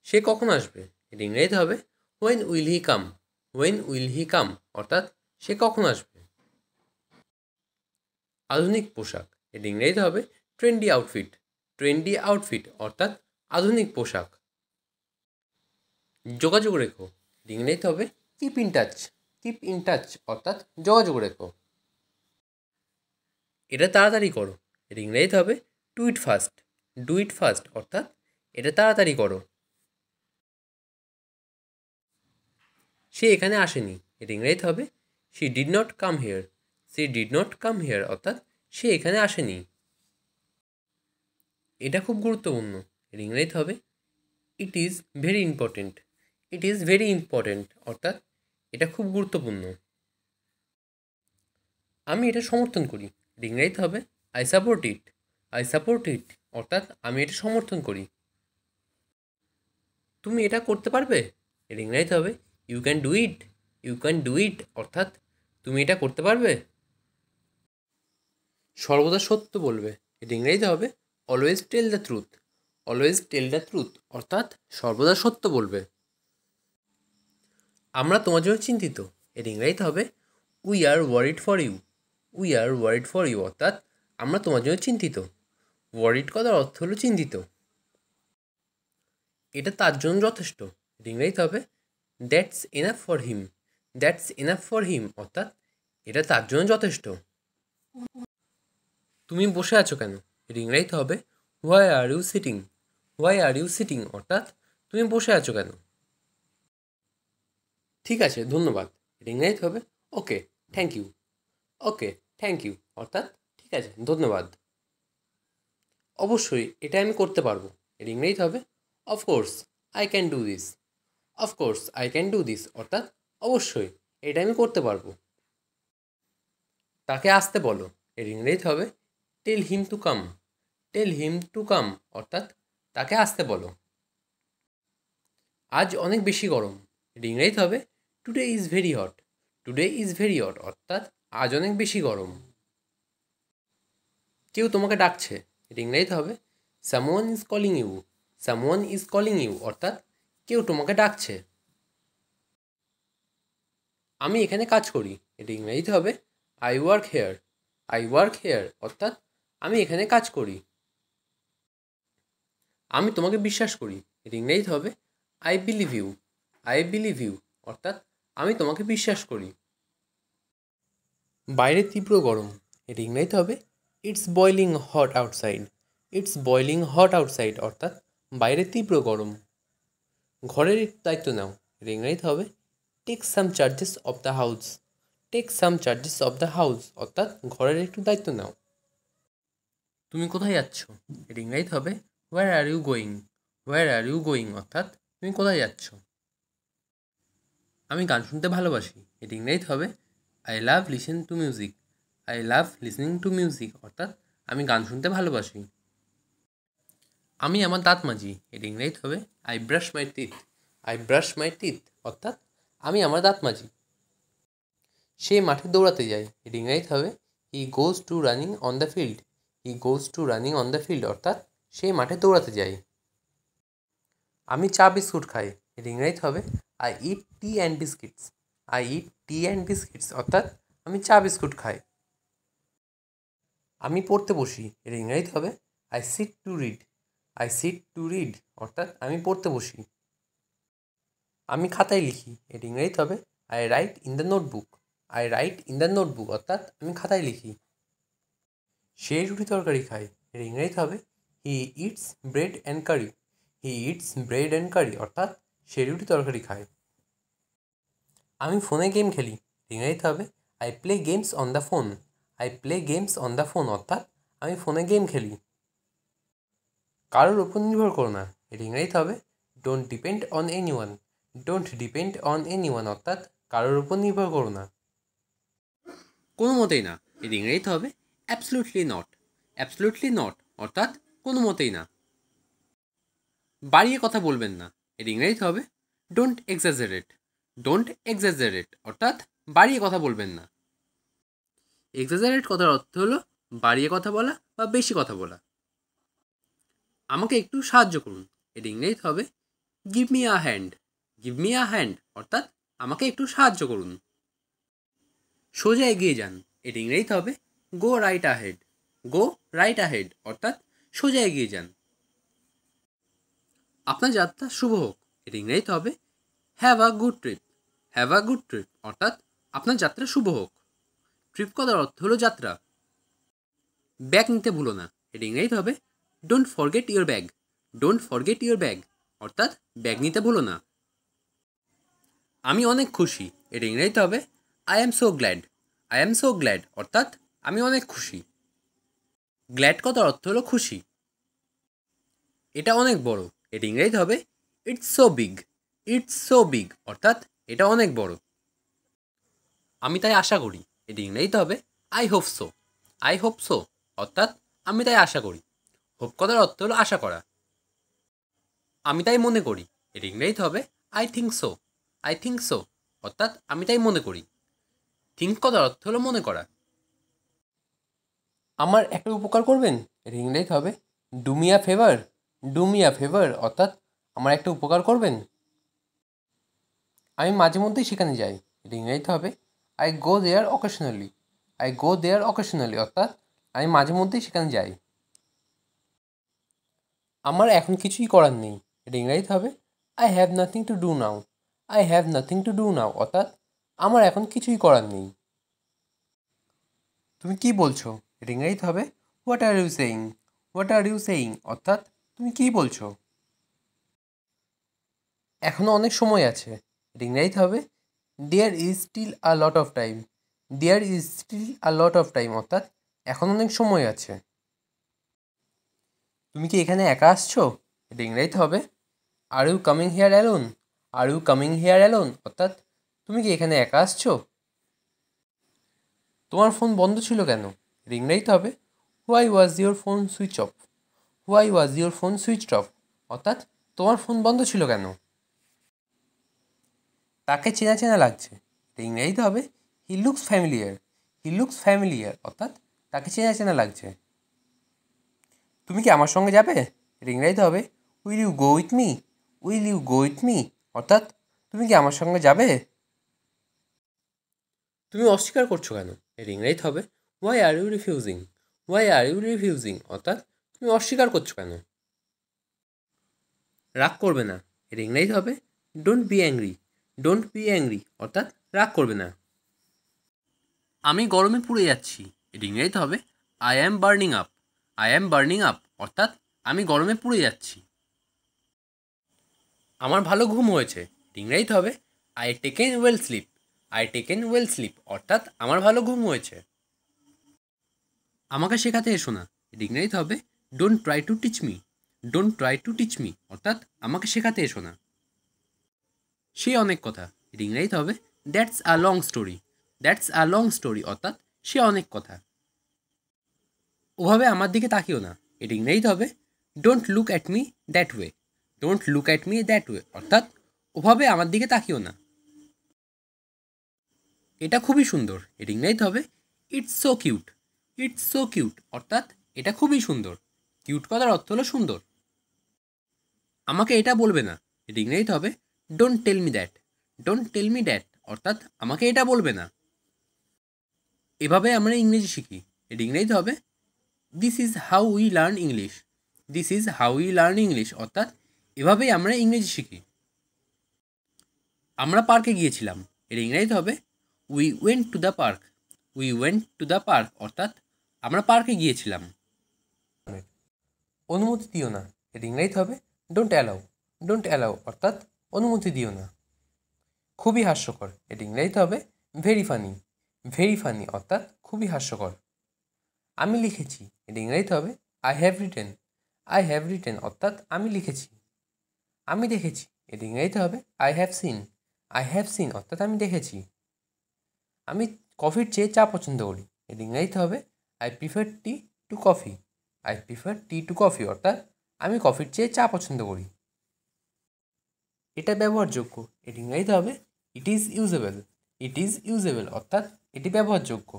সে কখন আসবে? এর ইংরেজিতে হবে when will he come. When will he come অর্থাৎ সে কখন আসবে? আধুনিক পোশাক, এর ইংরেজিতে হবে ট্রেন্ডি আউটফিট। ট্রেন্ডি আউটফিট অর্থাৎ আধুনিক পোশাক। যোগাযোগ রেখো, এর ইংরেজিতে হবে keep in touch. Keep in touch অর্থাৎ যোগাযোগ রেখো। এটা তাড়াতাড়ি করো, এর ইংরেজিতে হবে do it fast. Do it fast অর্থাৎ এটা তাড়াতাড়ি করো। সে এখানে আসেনি, এর ইংরেজিতে হবে she did not come here. She did not come here অর্থাৎ সে এখানে আসেনি। এটা খুব গুরুত্বপূর্ণ, এর ইংরেজিতে হবে it is very important. It is very important অর্থাৎ এটা খুব গুরুত্বপূর্ণ। আমি এটা সমর্থন করি, এর ইংরেজিতে হবে I support it. I support ইট অর্থাৎ আমি এটা সমর্থন করি। তুমি এটা করতে পারবে, এর ইংরেজিতে হবে you can do it. You can do it অর্থাৎ তুমি এটা করতে পারবে। সর্বদা সত্য বলবে, এর ইংরেজিতে হবে always tell the truth. Always tell the truth অর্থাৎ সর্বদা সত্য বলবে। আমরা তোমার জন্য চিন্তিত, এর ইংরেজিতে হবে we are worried for you. We are worried for you অর্থাৎ আমরা তোমার জন্য চিন্তিত। ওয়ারিড কথার অর্থ হলো চিন্তিত। এটা তার জন্য যথেষ্ট, এর ইংরেজিতে হবে that's enough for him. That's enough for him অর্থাৎ এটা তার জন্য যথেষ্ট। তুমি বসে আছো কেন, এর ইংরেজিতে হবে why are you sitting. Why are you sitting অর্থাৎ তুমি বসে আছো কেন? ঠিক আছে, ধন্যবাদ, এর ইংরেজিতে হবে okay thank you. Okay thank you অর্থাৎ ঠিক আছে ধন্যবাদ। অবশ্যই এটা আমি করতে পারবো, এর ইংরেজিতে হবে of course I can do this. Of course I can do this অর্থাৎ অবশ্যই এটা আমি করতে পারবো। তাকে আসতে বলো, এর ইংরেজিতে হবে টেল him to come. Tell him to come অর্থাৎ তাকে আসতে বলো। আজ অনেক বেশি গরম, এর ইংরেজিতে হবে today is very hot. Today is very hot অর্থাৎ আজ অনেক বেশি গরম। কেউ তোমাকে ডাকছে, এর ইংরেজিতে হবে someone is calling you. Someone is calling you অর্থাৎ কেউ তোমাকে ডাকছে। আমি এখানে কাজ করি, এর ইংরেজিতে হবে I work hair. I work hair অর্থাৎ আমি এখানে কাজ করি। আমি তোমাকে বিশ্বাস করি, এর ইংরেজিতে হবে I believe you. I believe you অর্থাৎ আমি তোমাকে বিশ্বাস করি। বাইরে তীব্র গরম, এর ইংরেজিতে হবে it's boiling hot outside. It's boiling hot outside অর্থাৎ বাইরে তীব্র গরম। ঘরের একটু দায়িত্ব নাও, এর ইংরেজিতে হবে take some charges of the house. Take some charges of the house অর্থাৎ ঘরের একটু দায়িত্ব নাও। তুমি কোথায় যাচ্ছ, এর ইংরেজিতে হবে where are you going. Where are you going অর্থাৎ তুমি কোথায় যাচ্ছ। আমি গান শুনতে ভালোবাসি, এর ইংরেজিতে হবে I love listen to music. I love listening to music অর্থাৎ আমি গান শুনতে ভালোবাসি। আমি আমার দাঁত মাজি, এর ইংরেজিতে হবে I brush my teeth. I brush my teeth অর্থাৎ আমি আমার দাঁত মাজি। সে মাঠে দৌড়াতে যায়, এর ইংরেজিতে হবে he goes to running on the field. He goes to running on the field অর্থাৎ সে মাঠে দৌড়াতে যায়। আমি চা বিস্কুট খাই, এর ইংরেজিতে হবে I eat T and biscuits. I eat T and biscuits অর্থাৎ আমি চা বিস্কুট খাই। আমি পড়তে বসি, এর ইংরেজিতে হবে I sit to read. I sit to read অর্থাৎ আমি পড়তে বসি। আমি খাতায় লিখি, এর ইংরেজিতে হবে I right in the notebook. I right in the notebook অর্থাৎ আমি খাতায় লিখি। সে রুটি তরকারি খায়, এর ইংরেজিতে হবে he eats bread and curry. He eats bread and curry অর্থাৎ সে রুটি তরকারি খায়। আমি ফোনে গেম খেলি, ইংরেজিতে হবে I play games on the phone. I play games on the phone অর্থাৎ আমি ফোনে গেম খেলি। কারোর ওপর নির্ভর করো না, এর ইংরেজিতে হবে don't depend on any one. Don't depend on any one অর্থাৎ কারোর ওপর নির্ভর করো না। কোনো মতেই না, এর ইংরেজিতে হবে অ্যাবসলিউটলি নট। অ্যাবসলিউটলি নট অর্থাৎ কোনো মতেই না। বাড়িয়ে কথা বলবেন না, এর ইংরেজিতে হবে ডোন্ট এক্সাজারেট। ডোন্ট এক্সাজারেট অর্থাৎ বাড়িয়ে কথা বলবেন না। এক্সাজারেট কথার অর্থ হলো বাড়িয়ে কথা বলা বা বেশি কথা বলা। আমাকে একটু সাহায্য করুন, এর ইংরেজিতে হবে give me a hand. Give me a hand অর্থাৎ আমাকে একটু সাহায্য করুন। সোজা এগিয়ে যান, এর ইংরেজিতে হবে গো রাইট আহেড। গো রাইট আহেড অর্থাৎ সোজা এগিয়ে যান। আপনার যাত্রা শুভ হোক, এর ইংরেজিতে হবে have a good trip. Have a good trip অর্থাৎ আপনার যাত্রা শুভ হোক। ট্রিপ কথার অর্থ হলো যাত্রা। ব্যাগ নিতে ভুলো না, এর ইংরেজিতে হবে don't forget your bag. Don't forget your bag অর্থাৎ ব্যাগ নিতে ভুলো না। আমি অনেক খুশি, এর ইংরেজিতে হবে I am so glad. I am so glad অর্থাৎ আমি অনেক খুশি। গ্ল্যাড কথার অর্থ হলো খুশি। এটা অনেক বড়, এর ইংরেজিতে হবে it's so big. It's so big অর্থাৎ এটা অনেক বড়। আমি তাই আশা করি, এর ইংরেজিতে হবে I hope so. I hope so অর্থাৎ আমি তাই আশা করি। হোপ কথার অর্থ হলো আশা করা। আমি তাই মনে করি, এর ইংরেজিতে হবে I think so. I think so অর্থাৎ আমি তাই মনে করি। থিঙ্ক কথার অর্থ হলো মনে করা। আমার একটা উপকার করবেন, এর ইংরেজিতে হবে do me a favour. Do me a favour অর্থাৎ আমার একটা উপকার করবেন। আমি মাঝে মধ্যেই সেখানে যাই, এর ইংরেজিতে হবে I go there occasionally. I go there occasionally অর্থাৎ আমি মাঝে মধ্যেই সেখানে যাই। আমার এখন কিছুই করার নেই, এর ইংরেজিতে হবে I have nothing to do now. I have nothing to do now অর্থাৎ আমার এখন কিছুই করার নেই। তুমি কি বলছো, এর ইংরেজিতে হবে what are you saying. What are you saying অর্থাৎ তুমি কি বলছো। এখনও অনেক সময় আছে, এর ইংরেজিতে হবে there is still a lot of time. There is still a lot of time অর্থাৎ এখন অনেক সময় আছে। তুমি কি এখানে একা আসছো, এটা ইংরেজিতে হবে are you coming here alone. Are you coming here alone অর্থাৎ তুমি কি এখানে একা আসছো। তোমার ফোন বন্ধ ছিল কেন, এর ইংরেজিতে হবে why was your phone switch off. Why was your phone switched off অর্থাৎ তোমার ফোন বন্ধ ছিল কেন। তাকে চেনা চেনা লাগছে, এটা ইংরেজিতে হবে he looks familiar. He looks familiar অর্থাৎ তাকে চেনা চেনা লাগছে। তুমি কি আমার সঙ্গে যাবে, এটা ইংরেজিতে হবে will you go with me. Will you go with me অর্থাৎ তুমি কি আমার সঙ্গে যাবে। তুমি অস্বীকার করছো কেন, এর ইংরেজিতে হবে why are you refusing. Why are you refusing অর্থাৎ তুমি অস্বীকার করছো কেন। রাগ করবে না, এর ইংরেজিতে হবে don't B angry. Don't be angry অর্থাৎ রাগ করবে না। আমি গরমে পুড়ে যাচ্ছি, এর ইংরেজিতে হবে I am burning up. I am burning up অর্থাৎ আমি গরমে পুড়ে যাচ্ছি। আমার ভালো ঘুম হয়েছে, ইংরেজিতে হবে I taken well sleep. I taken well sleep অর্থাৎ আমার ভালো ঘুম হয়েছে। আমাকে শেখাতে এসো না, ইংরেজিতে হবে don't try to teach me. Don't try to teach me অর্থাৎ আমাকে শেখাতে এসো না। সে অনেক কথা, ইংরেজিতে হবে that's a long story. That's a long story অর্থাৎ সে অনেক কথা। ওভাবে আমার দিকে তাকিও না, এর ইংরেজিতে হবে don't look at me that way. Don't look at me that way অর্থাৎ ওভাবে আমার দিকে তাকিও না। এটা খুবই সুন্দর, এর ইংরেজিতে হবে it's so cute. It's so cute অর্থাৎ এটা খুবই সুন্দর। কিউট কথার অর্থ হলো সুন্দর। আমাকে এটা বলবে না, এর ইংরেজিতে হবে don't tell me that. Don't tell me that অর্থাৎ আমাকে এটা বলবে না। এভাবে আমরা ইংরেজি শিখি, এর ইংরেজিতে হবে this is how we learn English. This is how we learn English অর্থাৎ এভাবেই আমরা ইংরেজি শিখি। আমরা পার্কে গিয়েছিলাম, এর ইংরেজিতে হবে we went to the park. We went to the park অর্থাৎ আমরা পার্কে গিয়েছিলাম। অনুমতি দিও না, এর ইংরেজিতে হবে ডোন্ট অ্যালাউ। ডোন্ট অ্যালাউ অর্থাৎ অনুমতি দিও না। খুবই হাস্যকর, এর ইংরেজিতে হবে ভেরি ফানি। ভেরি ফানি অর্থাৎ খুবই হাস্যকর। আমি লিখেছি, এর ইংরেজিতে হবে I have written. I have written অর্থাৎ আমি লিখেছি। আমি দেখেছি, এর ইংরেজিতে হবে I have seen. I have seen অর্থাৎ আমি দেখেছি। আমি কফির চেয়ে চা পছন্দ করি, এর ইংরেজিতে হবে I prefer tea to coffee. I prefer tea to coffee অর্থাৎ আমি কফির চেয়ে চা পছন্দ করি। এটা ব্যবহারযোগ্য, এর ইংরেজিতে হবে it is usable. It is usable অর্থাৎ এটি ব্যবহারযোগ্য।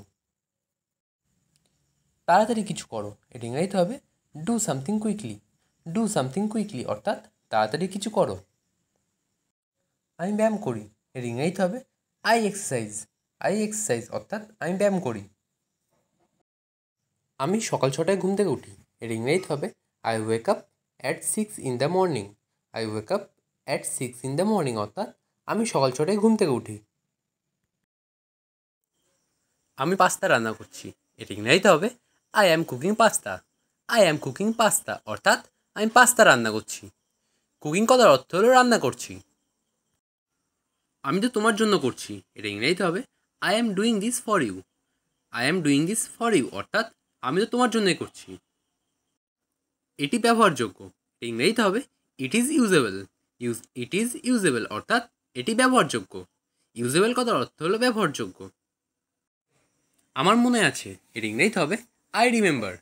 তাড়াতাড়ি কিছু করো, এর ইংরেজিতে হবে do something quickly. Do something quickly অর্থাৎ তাড়াতাড়ি কিছু করো। আমি ব্যায়াম করি। এর ইংরেজিতে হবে আই এক্সারসাইজ। আই এক্সারসাইজ অর্থাৎ আমি ব্যায়াম করি। আমি সকাল 6টায় ঘুম থেকে উঠি। এর ইংরেজিতে হবে I wake up at 6 in the morning। I wake up at 6 in the morning অর্থাৎ আমি সকাল 6টায় ঘুম থেকে উঠি। আমি পাস্তা রান্না করছি। এর ইংরেজিতে হবে I am cooking pasta. I am cooking pasta অর্থাৎ আমি পাস্তা রান্না করছি। কুকিং কথার অর্থ হলো রান্না করছি। আমি তো তোমার জন্য করছি। এর ইংরেজিতে হবে I am doing this for you. I am doing this for you অর্থাৎ আমি তো তোমার জন্যই করছি। এটি ব্যবহারযোগ্য। এর ইংরেজিতে হবে it is usable. It is usable অর্থাৎ এটি ব্যবহারযোগ্য। ইউজেবল কথার অর্থ হলো ব্যবহারযোগ্য। আমার মনে আছে। এর ইংরেজিতে হবে আই রিমেম্বার।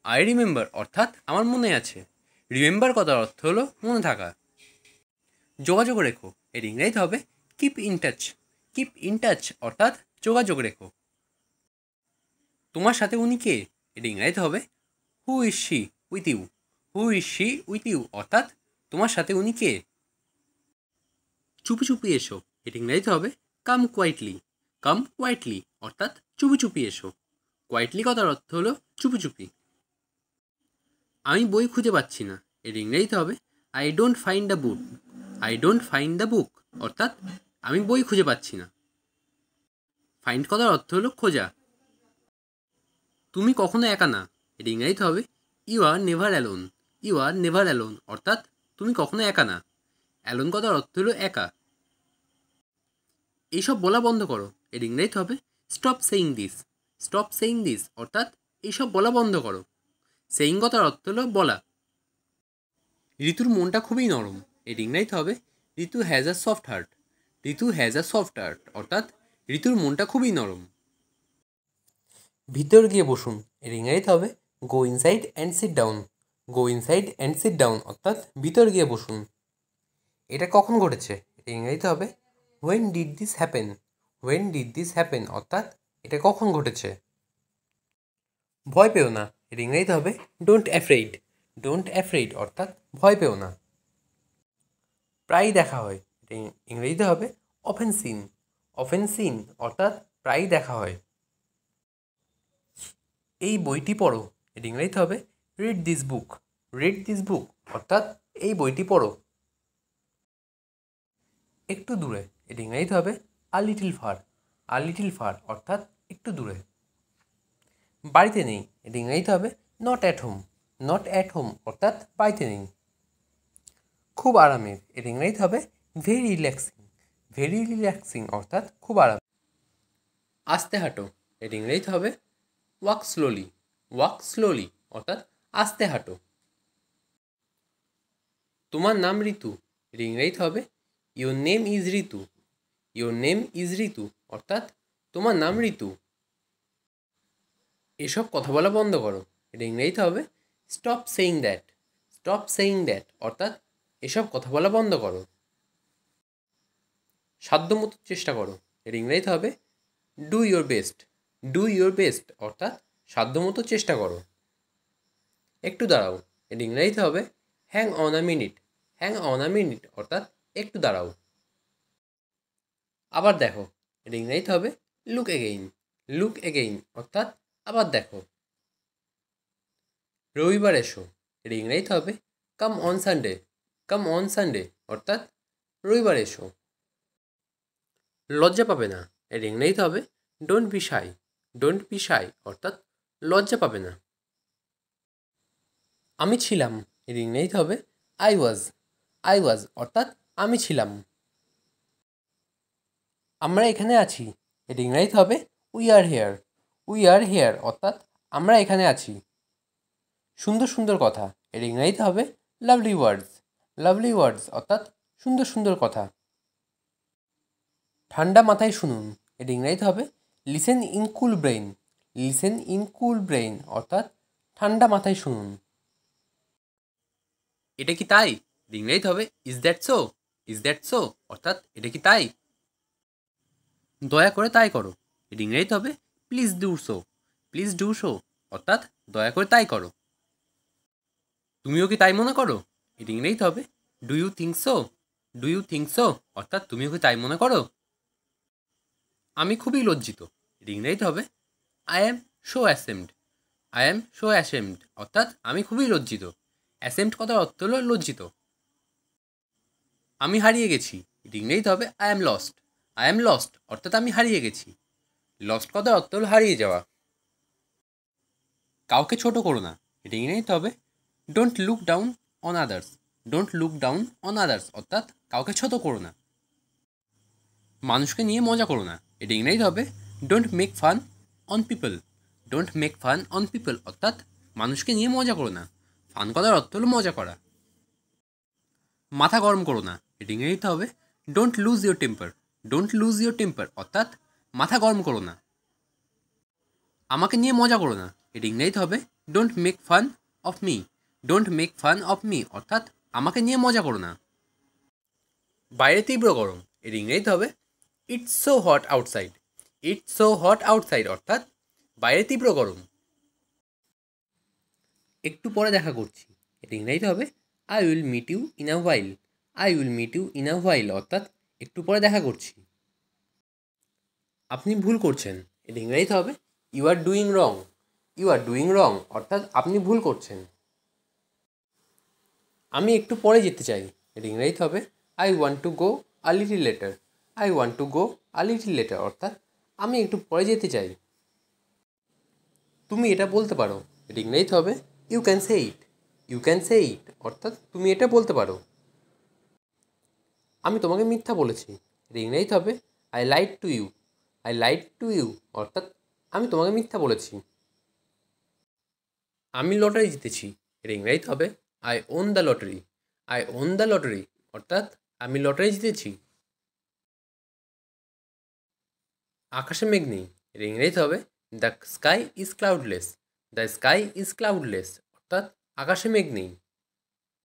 আই রিমেম্বার অর্থাৎ আমার মনে আছে। রিমেম্বার কথার অর্থ হলো মনে থাকা। যোগাযোগ রেখো। এর ইংরেজিতে হবে keep in touch. Keep in touch অর্থাৎ যোগাযোগ রেখো। তোমার সাথে উনি কে? এর ইংরেজিতে হবে who is she with you. Who is she with you অর্থাৎ তোমার সাথে উনি কে? চুপি চুপি এসো। এর ইংরেজিতে হবে কাম কোয়াইটলি। কাম কোয়াইটলি অর্থাৎ চুপি চুপি এসো। কোয়াইটলি কথার অর্থ হলো চুপি চুপি। আমি বই খুঁজে পাচ্ছি না। এর ইংরেজিতে হবে I don't find the book. I don't find the book অর্থাৎ আমি বই খুঁজে পাচ্ছি না। ফাইন্ড কথার অর্থ হলো খোঁজা। তুমি কখনো একা না। এর ইংরেজিতে হবে you are never alone. You are never alone অর্থাৎ তুমি কখনো একা না। অ্যালোন কথার অর্থ হলো একা। এইসব বলা বন্ধ করো। এর ইংরেজিতে হবে stop saying this. Stop saying this অর্থাৎ এইসব বলা বন্ধ করো। সেইং কথার অর্থ হলো বলা। ঋতুর মনটা খুবই নরম। এর ইংরেজিতে হবে Ritu has a soft heart. Ritu has a soft heart অর্থাৎ ঋতুর মনটা খুবই নরম। ভিতর গিয়ে বসুন। এর ইংরেজিতে হবে গো inside and sit down. Go inside and sit down অর্থাৎ ভিতর গিয়ে বসুন। এটা কখন ঘটেছে? এর ইংরেজিতে হবে when did this happen. When did this happen অর্থাৎ এটা কখন ঘটেছে। ভয় পেও না। এর ইংরেজিতে হবে ডোন্ট অ্যাফ্রেইড। ডোন্ট অ্যাফ্রেইড অর্থাৎ ভয় পেও না। প্রায় দেখা হয়। এটা ইংরেজিতে হবে অফেন সিন। অফেন সিন অর্থাৎ প্রায়ই দেখা হয়। এই বইটি পড়ো। এর ইংরেজিতে হবে read this book. Read this book অর্থাৎ এই বইটি পড়ো। একটু দূরে। এর ইংরেজিতে হবে a little far. A little far অর্থাৎ একটু দূরে। বাড়িতে নেই। এর ইংরেজিতে হবে not at home. Not at home অর্থাৎ বাড়িতে নেই। খুব আরামের। এর ইংরেজিতে হবে ভেরি রিল্যাক্সিং। ভেরি রিল্যাক্সিং অর্থাৎ খুব আরাম। আস্তে হাঁটো। এর ইংরেজিতে হবে ওয়াক স্লোলি। ওয়াক স্লোলি অর্থাৎ আস্তে হাঁটো। তোমার নাম ঋতু। এর ইংরেজিতে হবে your name is Ritu. Your name is Ritu অর্থাৎ তোমার নাম ঋতু। এসব কথা বলা বন্ধ করো। এর ইংরেজিতে হবে stop saying that. Stop saying that অর্থাৎ এসব কথা বলা বন্ধ করো। সাধ্যমতো চেষ্টা করো। এর ইংরেজিতে হবে do your best. Do your best অর্থাৎ সাধ্যমতো চেষ্টা করো। একটু দাঁড়াও। এর ইংরেজিতে হবে hang on a minute. Hang on a minute অর্থাৎ একটু দাঁড়াও। আবার দেখো। এর ইংরেজিতে হবে লুক এগেইন। লুক এগেইন অর্থাৎ আবার দেখো। রবিবার এসো। এর ইংরেজিতে হবে come on Sunday. Come on Sunday অর্থাৎ রবিবার এসো। লজ্জা পাবে না। এর ইংরেজিতে হবে don't be shy. Don't be shy অর্থাৎ লজ্জা পাবে না। আমি ছিলাম। এর ইংরেজিতে হবে আই ওয়াজ। আই ওয়াজ অর্থাৎ আমি ছিলাম। আমরা এখানে আছি। এর ইংরেজিতে হবে we are here. We are here অর্থাৎ আমরা এখানে আছি। সুন্দর সুন্দর কথা। এর ইংরেজিতে হবে লাভলি ওয়ার্ডস। লাভলি ওয়ার্ডস অর্থাৎ সুন্দর সুন্দর কথা। ঠান্ডা মাথায় শুনুন। এর ইংরেজিতে হবে listen in cool brain. Listen in cool brain অর্থাৎ ঠান্ডা মাথায় শুনুন। এটা কি তাই? এর ইংরেজিতে হবে is that so. Is that so অর্থাৎ এটা কি তাই? দয়া করে তাই করো। এর ইংরেজিতে হবে please do so. Please do so অর্থাৎ দয়া করে তাই করো। তুমিও কি তাই মনে করো? এর ইংরেজিতে হবে do you think so. Do you think so অর্থাৎ তুমি ওকে তাই মনে করো? আমি খুবই লজ্জিত, এর ইংরেজিতে হবে I am show ashamed. I am show ashamed অর্থাৎ আমি খুবই লজ্জিত। অ্যাসেমড কথার অর্থ হলো লজ্জিত। আমি হারিয়ে গেছি, এর ইংরেজিতে হবে I am lost. I am lost অর্থাৎ আমি হারিয়ে গেছি। লস্ট কথার অর্থ হলো হারিয়ে যাওয়া। কাউকে ছোট করো না, এটা ইংরেজিতে হবে don't look down on others. Don't look down on others অর্থাৎ কাউকে ছোট করো না। মানুষকে নিয়ে মজা করো না, এটা ইংরেজিতে হবে don't make fun on people. Don't make fun on people অর্থাৎ মানুষকে নিয়ে মজা করো না। ফান করার অর্থ হলো মজা করা। মাথা গরম করো না, এটা ইংরেজিতে হবে don't lose your temper. Don't lose your temper অর্থাৎ মাথা গরম করো না। আমাকে নিয়ে মজা করো না, এটা ইংরেজিতে হবে don't make fun of me. Don't make fun of me অর্থাৎ আমাকে নিয়ে মজা করো না। বাইরে তীব্র গরম, এর ইংরেজিতে হবে it's so hot outside. It's so hot outside অর্থাৎ বাইরে তীব্র গরম। একটু পরে দেখা করছি, এটা ইংরেজিতে হবে I will meet you in a while. I will meet you in a while অর্থাৎ একটু পরে দেখা করছি। আপনি ভুল করছেন, এটা ইংরেজিতে হবে you are doing wrong. You are doing wrong অর্থাৎ আপনি ভুল করছেন। আমি একটু পরে যেতে চাই, এটা ইংরেজিতে হবে I want to go a little letter. I want to go a little letter অর্থাৎ আমি একটু পরে যেতে চাই। তুমি এটা বলতে পারো, এটা ইংরেজিতে হবে you can say it. You can say it অর্থাৎ তুমি এটা বলতে পারো। আমি তোমাকে মিথ্যা বলেছি, এটা ইংরেজিতে হবে I lied to you. I lied to you অর্থাৎ আমি তোমাকে মিথ্যা বলেছি। আমি লটারি জিতেছি, এটা ইংরেজিতে হবে I won the lottery. I won the lottery অর্থাৎ আমি লটারি জিতেছি। আকাশে মেঘ নেই, এর ইংরেজিতে হবে the sky is cloudless. The sky is cloudless অর্থাৎ আকাশে মেঘ নেই।